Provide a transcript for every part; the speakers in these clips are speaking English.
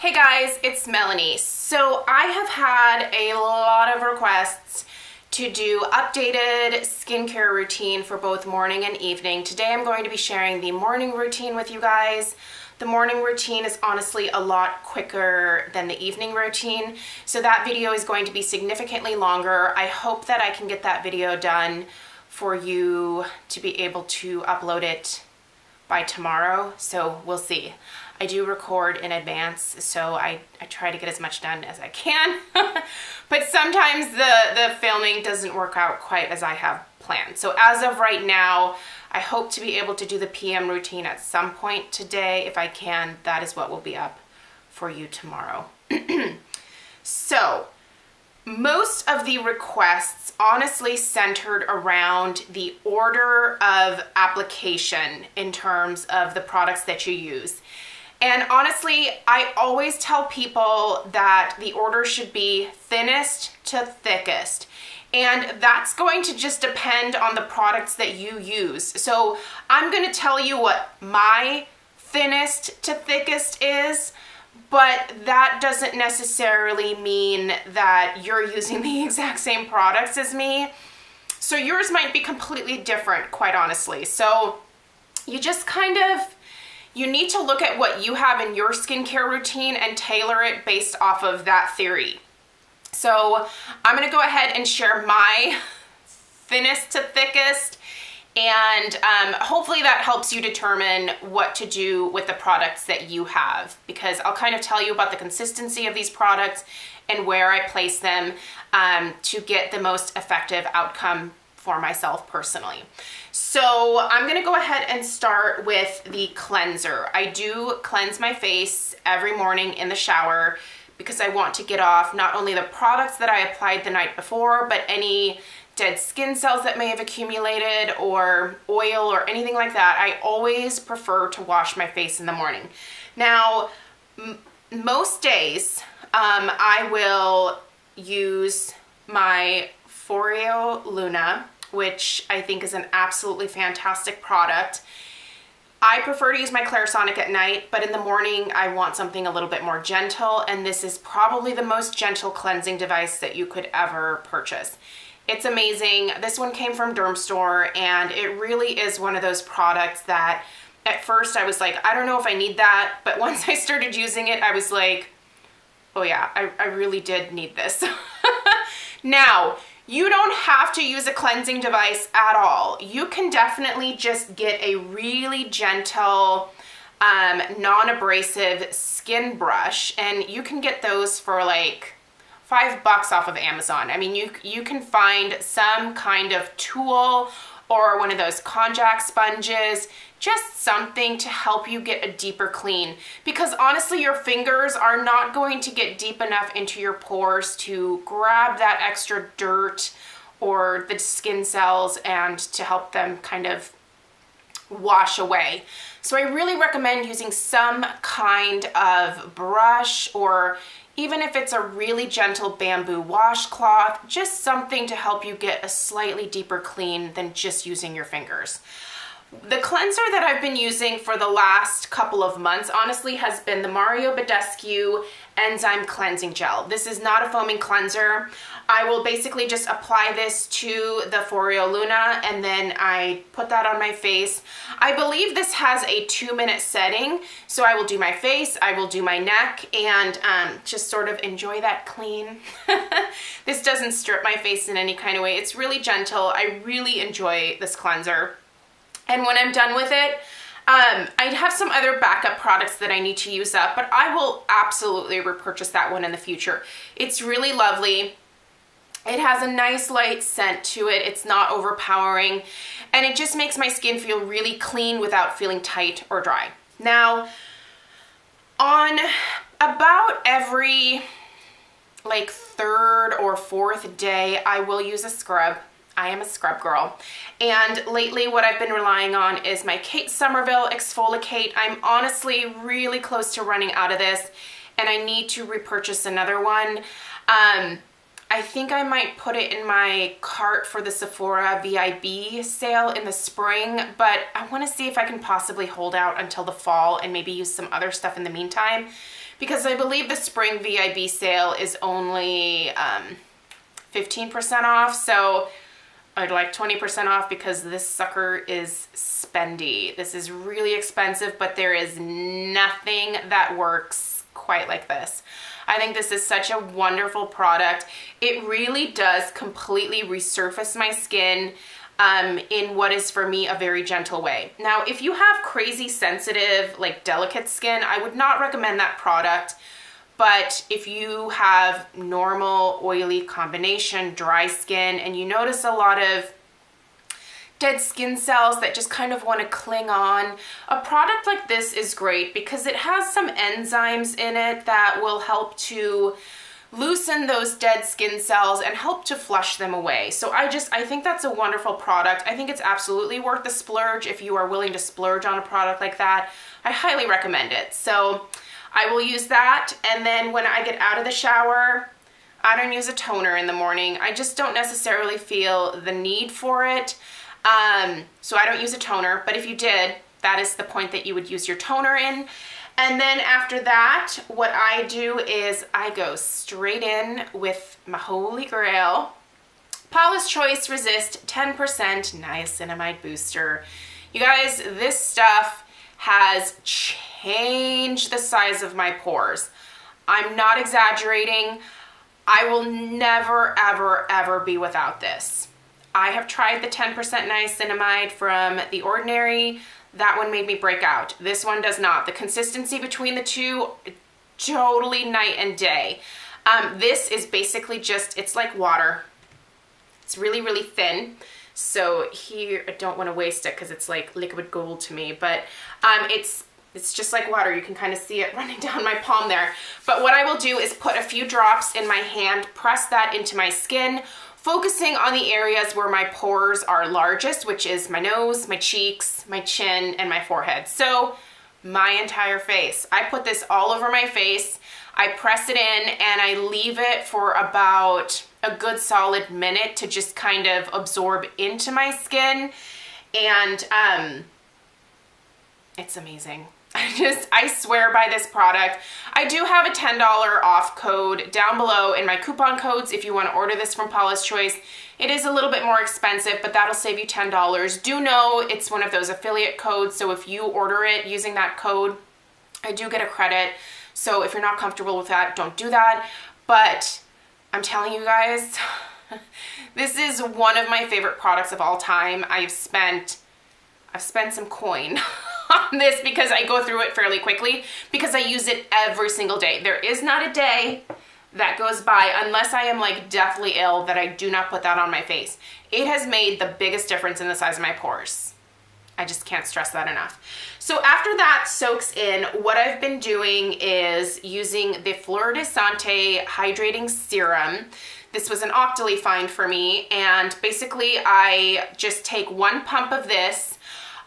Hey guys, it's Melanie. So I have had a lot of requests to do updated skincare routine for both morning and evening. Today I'm going to be sharing the morning routine with you guys. The morning routine is honestly a lot quicker than the evening routine, so that video is going to be significantly longer. I hope that I can get that video done for you to be able to upload it by tomorrow, so we'll see. I do record in advance, so I try to get as much done as I can. But sometimes the filming doesn't work out quite as I have planned. So as of right now, I hope to be able to do the PM routine at some point today. If I can, that is what will be up for you tomorrow. So most of the requests honestly centered around the order of application in terms of the products that you use. And honestly, I always tell people that the order should be thinnest to thickest. And that's going to just depend on the products that you use. So I'm going to tell you what my thinnest to thickest is, but that doesn't necessarily mean that you're using the exact same products as me. So yours might be completely different, quite honestly. So you just you need to look at what you have in your skincare routine and tailor it based off of that theory. So I'm going to go ahead and share my thinnest to thickest, and hopefully that helps you determine what to do with the products that you have, because I'll kind of tell you about the consistency of these products and where I place them to get the most effective outcome for myself personally. So I'm gonna go ahead and start with the cleanser. I do cleanse my face every morning in the shower because I want to get off not only the products that I applied the night before, but any dead skin cells that may have accumulated or oil or anything like that. I always prefer to wash my face in the morning. Now, most days I will use my Foreo Luna, which I think is an absolutely fantastic product. I prefer to use my Clarisonic at night, but in the morning I want something a little bit more gentle, and this is probably the most gentle cleansing device that you could ever purchase. It's amazing. This one came from Dermstore, and it really is one of those products that at first I was like, I don't know if I need that, but once I started using it, I was like, oh yeah, I really did need this. Now, you don't have to use a cleansing device at all. You can definitely just get a really gentle, non-abrasive skin brush, and you can get those for like $5 off of Amazon. I mean, you can find some kind of tool or one of those konjac sponges, just something to help you get a deeper clean. Because honestly, your fingers are not going to get deep enough into your pores to grab that extra dirt or the skin cells and to help them kind of wash away. So I really recommend using some kind of brush, or even if it's a really gentle bamboo washcloth, just something to help you get a slightly deeper clean than just using your fingers. The cleanser that I've been using for the last couple of months, honestly, has been the Mario Badescu Enzyme Cleansing Gel. This is not a foaming cleanser. I will basically just apply this to the Foreo Luna, and then I put that on my face. I believe this has a 2-minute setting, so I will do my face, I will do my neck, and just sort of enjoy that clean. This doesn't strip my face in any kind of way. It's really gentle. I really enjoy this cleanser. And when I'm done with it, I have some other backup products that I need to use up, but I will absolutely repurchase that one in the future. It's really lovely. It has a nice light scent to it. It's not overpowering, and it just makes my skin feel really clean without feeling tight or dry. Now, on about every like 3rd or 4th day, I will use a scrub. I am a scrub girl. And lately what I've been relying on is my Kate Somerville Exfoliate. I'm honestly really close to running out of this, and I need to repurchase another one. I think I might put it in my cart for the Sephora VIB sale in the spring, but I want to see if I can possibly hold out until the fall and maybe use some other stuff in the meantime, because I believe the spring VIB sale is only 15% off. So I'd like 20% off because this sucker is spendy. This is really expensive, but there is nothing that works quite like this. I think this is such a wonderful product. It really does completely resurface my skin in what is for me a very gentle way. Now, if you have crazy sensitive, like delicate skin, I would not recommend that product. But if you have normal oily combination, dry skin, and you notice a lot of dead skin cells that just kind of want to cling on, a product like this is great because it has some enzymes in it that will help to loosen those dead skin cells and help to flush them away. So I think that's a wonderful product. I think it's absolutely worth the splurge if you are willing to splurge on a product like that. I highly recommend it. So I will use that, and then when I get out of the shower, I don't use a toner in the morning. I just don't necessarily feel the need for it. So I don't use a toner, but if you did, that is the point that you would use your toner in. And then after that, what I do is I go straight in with my holy grail, Paula's Choice Resist 10% Niacinamide Booster. You guys, this stuff has changed the size of my pores. I'm not exaggerating. I will never, ever, ever be without this. I have tried the 10% niacinamide from The Ordinary. That one made me break out. This one does not. The consistency between the two, totally night and day. This is basically just, it's like water. It's really, really thin. So here, I don't want to waste it because it's like liquid gold to me, but it's just like water. You can kind of see it running down my palm there. But what I will do is put a few drops in my hand, press that into my skin, focusing on the areas where my pores are largest, which is my nose, my cheeks, my chin, and my forehead. So my entire face. I put this all over my face. I press it in and I leave it for about a good solid minute to just kind of absorb into my skin. And it's amazing. I swear by this product. I do have a $10 off code down below in my coupon codes if you want to order this from Paula's Choice. It is a little bit more expensive, but that'll save you $10. Do know it's one of those affiliate codes, so if you order it using that code, I do get a credit. So if you're not comfortable with that, don't do that. But I'm telling you guys, this is one of my favorite products of all time. I've spent some coin on this because I go through it fairly quickly because I use it every single day. There is not a day that goes by unless I am like deathly ill that I do not put that on my face. It has made the biggest difference in the size of my pores. I just can't stress that enough. So after that soaks in, what I've been doing is using the Fleur de Santé Hydrating Serum. This was an Octoly find for me, and basically I just take one pump of this.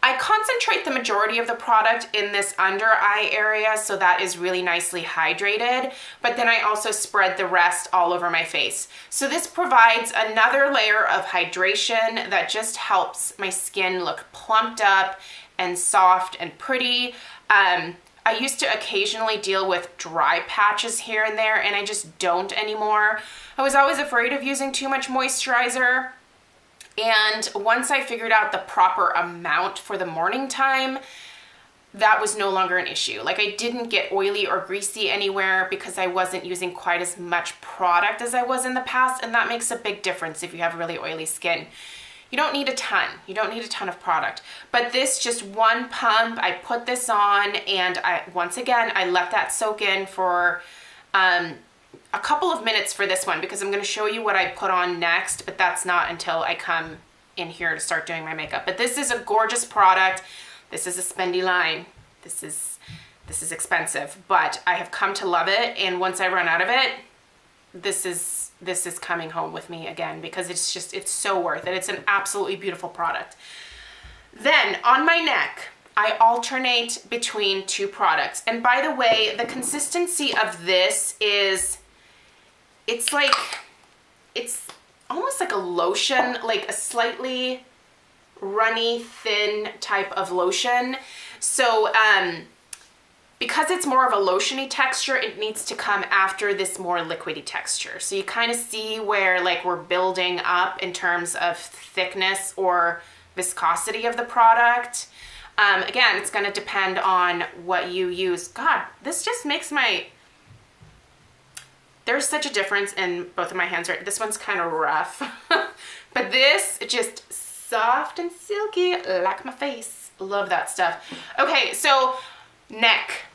I concentrate the majority of the product in this under eye area, so that is really nicely hydrated, but then I also spread the rest all over my face. So this provides another layer of hydration that just helps my skin look plumped up and soft and pretty. I used to occasionally deal with dry patches here and there, and I just don't anymore. I was always afraid of using too much moisturizer. And once I figured out the proper amount for the morning time, that was no longer an issue. Like, I didn't get oily or greasy anywhere because I wasn't using quite as much product as I was in the past, and that makes a big difference if you have really oily skin. You don't need a ton. You don't need a ton of product. But this, just one pump, I put this on, and once again, I let that soak in for a couple of minutes for this one because I'm going to show you what I put on next, but that's not until I come in here to start doing my makeup. But this is a gorgeous product. This is a spendy line. This is expensive, but I have come to love it, and once I run out of it, this is coming home with me again because it's so worth it. It's an absolutely beautiful product. Then on my neck, I alternate between two products. And by the way, the consistency of this is, it's almost like a lotion, like a slightly runny, thin type of lotion. So because it's more of a lotiony texture, it needs to come after this more liquidy texture. So you kind of see where like we're building up in terms of thickness or viscosity of the product. Again, it's going to depend on what you use. God, this just makes my, there's such a difference in both of my hands, right? This one's kind of rough, but this, just soft and silky like my face. Love that stuff. Okay, so neck.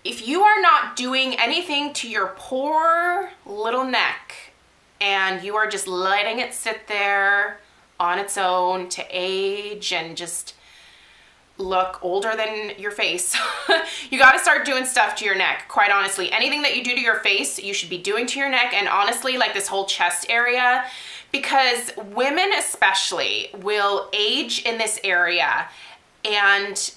If you are not doing anything to your poor little neck and you are just letting it sit there on its own to age and just look older than your face, you got to start doing stuff to your neck. Quite honestly, anything that you do to your face, you should be doing to your neck, and honestly, like this whole chest area, because women especially will age in this area, and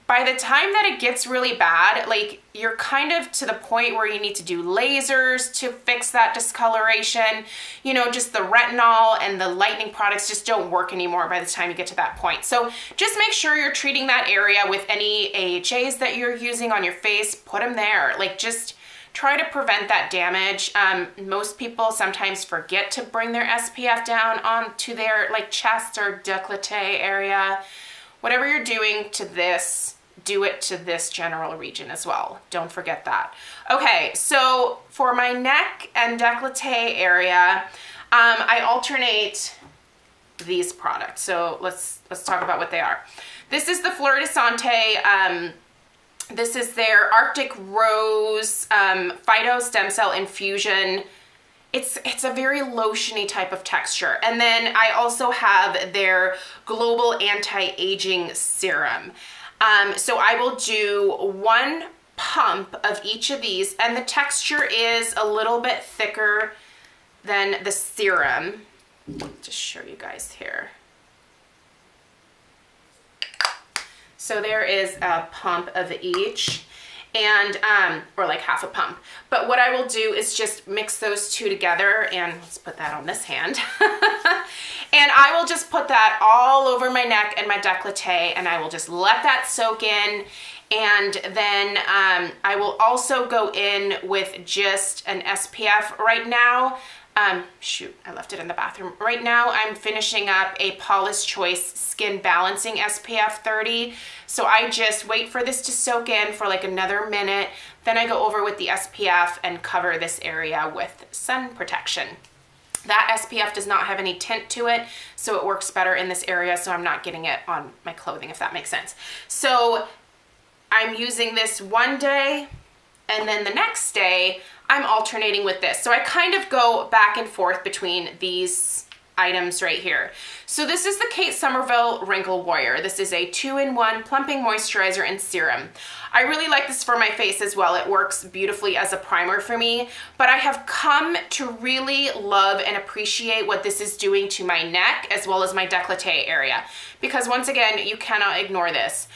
by the time that it gets really bad, like you're kind of to the point where you need to do lasers to fix that discoloration. You know, just the retinol and the lightening products just don't work anymore by the time you get to that point. So just make sure you're treating that area with any AHAs that you're using on your face. Put them there. Like, just try to prevent that damage. Most people sometimes forget to bring their SPF down onto their like chest or décolleté area. Whatever you're doing to this, do it to this general region as well. Don't forget that. Okay, so for my neck and décolleté area, I alternate these products. So let's talk about what they are. This is the Fleur de Santé. This is their Arctic Rose Phyto Stem Cell Infusion. It's a very lotiony type of texture. And then I also have their Global Anti-Aging Serum. So I will do 1 pump of each of these, and the texture is a little bit thicker than the serum. Just show you guys here. So there is a pump of each, and or like half a pump. But what I will do is just mix those two together, and let's put that on this hand. And I will just put that all over my neck and my décolleté, and I will just let that soak in. And then I will also go in with just an SPF right now. Shoot, I left it in the bathroom. Right now I'm finishing up a Paula's Choice Skin Balancing SPF 30. So I just wait for this to soak in for like another minute. Then I go over with the SPF and cover this area with sun protection. That SPF does not have any tint to it, so it works better in this area, so I'm not getting it on my clothing, if that makes sense. So I'm using this one day, and then the next day I'm alternating with this. So I kind of go back and forth between these items right here. So this is the Kate Somerville Wrinkle Warrior. This is a 2-in-1 plumping moisturizer and serum. I really like this for my face as well. It works beautifully as a primer for me, but I have come to really love and appreciate what this is doing to my neck as well as my décolleté area, because once again, you cannot ignore this.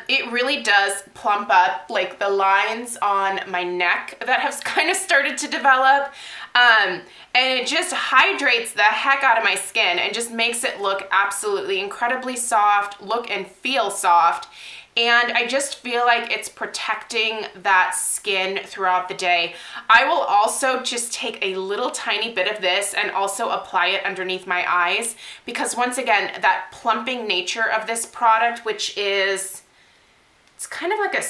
It really does plump up like the lines on my neck that have kind of started to develop. And it just hydrates the heck out of my skin and just makes it look absolutely incredibly soft, look and feel soft. And I just feel like it's protecting that skin throughout the day. I will also just take a little tiny bit of this and also apply it underneath my eyes, because once again, that plumping nature of this product, which is, it's kind of like a,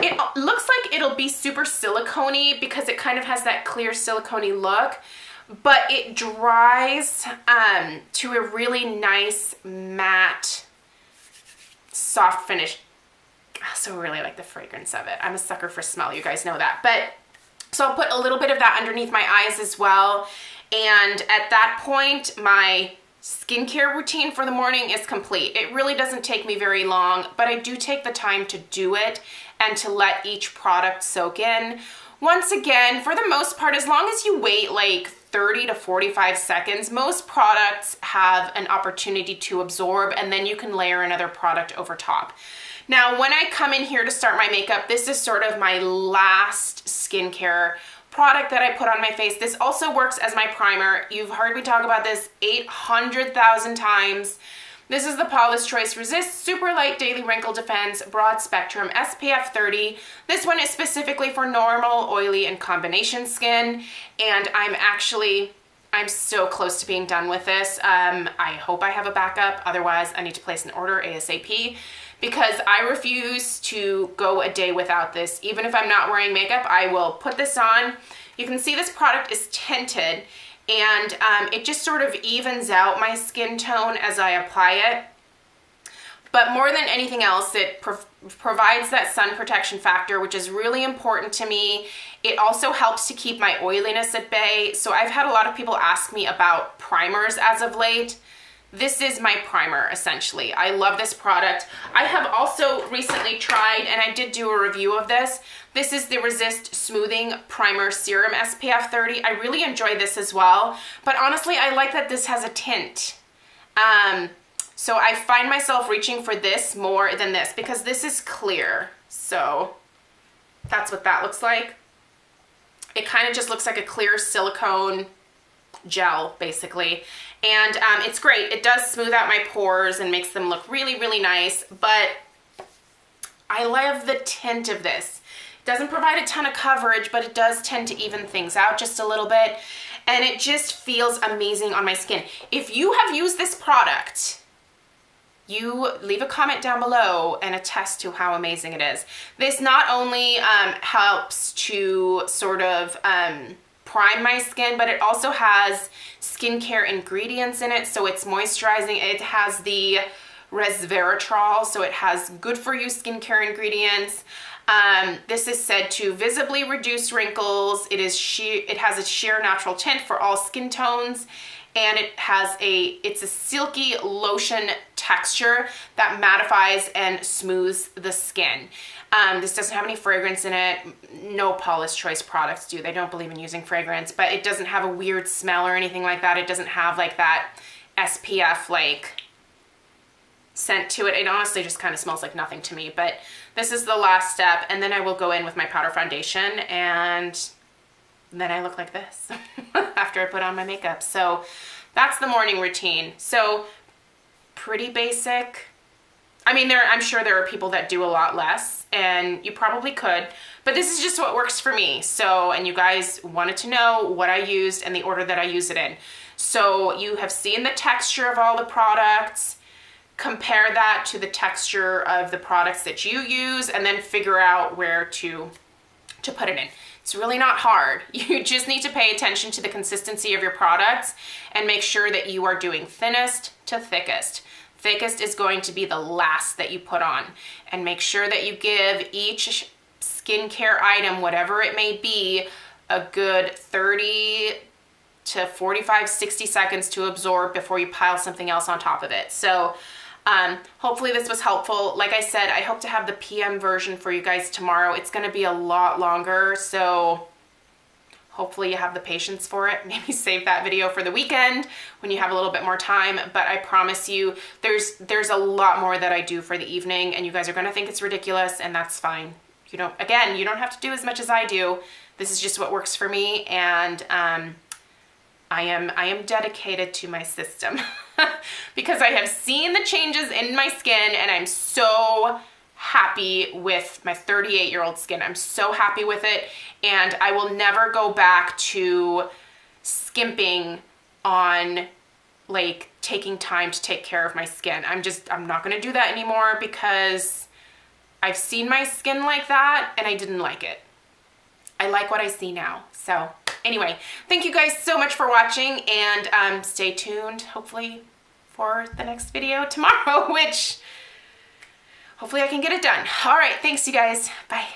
it looks like it'll be super silicone-y because it kind of has that clear silicone-y look, but it dries to a really nice matte soft finish. I also really like the fragrance of it. I'm a sucker for smell, you guys know that. But so I'll put a little bit of that underneath my eyes as well. And at that point, my skincare routine for the morning is complete. It really doesn't take me very long, but I do take the time to do it and to let each product soak in. Once again, for the most part, as long as you wait like 30 to 45 seconds, most products have an opportunity to absorb, and then you can layer another product over top. Now, when I come in here to start my makeup, this is sort of my last skincare product that I put on my face. This also works as my primer. You've heard me talk about this 800,000 times. This is the Paula's Choice Resist Super Light Daily Wrinkle Defense Broad Spectrum SPF 30. This one is specifically for normal, oily, and combination skin, and I'm so close to being done with this. I hope I have a backup, otherwise I need to place an order ASAP, because I refuse to go a day without this. Even if I'm not wearing makeup, I will put this on. You can see this product is tinted, and it just sort of evens out my skin tone as I apply it. But more than anything else, it provides that sun protection factor, which is really important to me. It also helps to keep my oiliness at bay. So I've had a lot of people ask me about primers as of late. This is my primer, essentially. I love this product. I have also recently tried, and I did do a review of this. This is the Resist Smoothing Primer Serum SPF 30. I really enjoy this as well, but honestly, I like that this has a tint. So I find myself reaching for this more than this because this is clear. So that's what that looks like. It kind of just looks like a clear silicone gel, basically. And it's great. It does smooth out my pores and makes them look really, really nice, but I love the tint of this. It doesn't provide a ton of coverage, but it does tend to even things out just a little bit, and it just feels amazing on my skin. If you have used this product, you leave a comment down below and attest to how amazing it is. This not only helps to sort of prime my skin, but it also has skincare ingredients in it, so it's moisturizing. It has the resveratrol, so it has good for you skincare ingredients. This is said to visibly reduce wrinkles. It has a sheer natural tint for all skin tones, and it's a silky lotion texture that mattifies and smooths the skin. This doesn't have any fragrance in it. No Paula's Choice products do. They don't believe in using fragrance, but it doesn't have a weird smell or anything like that. It doesn't have like that SPF like scent to it. It honestly just kind of smells like nothing to me, but this is the last step, and then I will go in with my powder foundation, and then I look like this after I put on my makeup. So that's the morning routine. So pretty basic. I mean, I'm sure there are people that do a lot less, and you probably could, but this is just what works for me. So, and you guys wanted to know what I used and the order that I use it in. So you have seen the texture of all the products. Compare that to the texture of the products that you use, and then figure out where to put it in. It's really not hard. You just need to pay attention to the consistency of your products and make sure that you are doing thinnest to thickest. Thickest is going to be the last that you put on, and make sure that you give each skincare item, whatever it may be, a good 30 to 45, 60 seconds to absorb before you pile something else on top of it. So hopefully this was helpful. Like I said, I hope to have the PM version for you guys tomorrow. It's going to be a lot longer, so hopefully you have the patience for it. Maybe save that video for the weekend when you have a little bit more time, but I promise you there's a lot more that I do for the evening, and you guys are going to think it's ridiculous, and that's fine. You don't have to do as much as I do. This is just what works for me, and I am dedicated to my system because I have seen the changes in my skin, and I'm so happy with my 38-year-old skin. I'm so happy with it, and I will never go back to skimping on like taking time to take care of my skin. I'm not gonna do that anymore because I've seen my skin like that and I didn't like it. I like what I see now. So anyway, thank you guys so much for watching, and stay tuned hopefully for the next video tomorrow, which hopefully I can get it done. All right, thanks you guys. Bye.